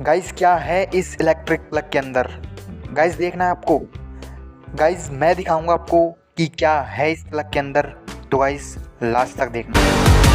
Guys क्या है इस इलेक्ट्रिक प्लग के अंदर, गाइस देखना है आपको। गाइस मैं दिखाऊंगा आपको कि क्या है इस प्लग के अंदर, तो गाइस लास्ट तक देखना।